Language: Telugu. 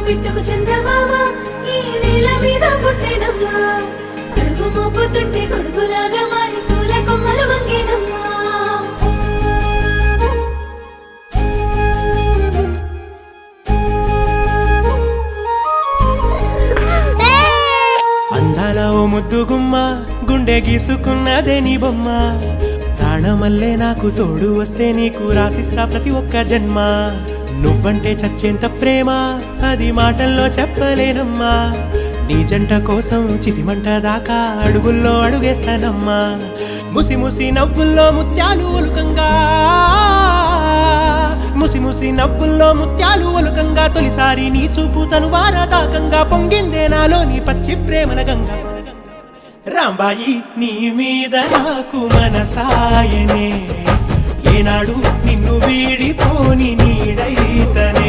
బిట్టుకు చందమామ ఈ నేల మీద పుట్టేనమ్మా అడుగు మోపుతుంటే కొడుకులాగా మారి పూల కొమ్మలు వంగేనమ్మా అందాల ఓ ముద్దు గుమ్మ గుండె గీసుకున్నదే నీ బొమ్మ ప్రాణమల్లే నాకు తోడు వస్తే నీకు రాసిస్తా ప్రతి ఒక్క జన్మ నువ్వంటే చచ్చేంత ప్రేమ అది మాటల్లో చెప్పలేనమ్మా నీ జంట కోసం చితిమంట దాకా అడుగుల్లో అడుగేస్తానమ్మా ముసి ముసి నవ్వుల్లో ముత్యాలు ఒలుకంగా ముసి ముసి నవ్వుల్లో ముత్యాలు ఒలుకంగా తొలిసారి నీ చూపు తను వారదాకంగా పొంగిందే నాలో నీ పచ్చి ప్రేమల గంగా రాంబాయి నీ మీద నాకు మనసాయనే ఏనాడు నిన్ను వీడిపోని నీడైతనే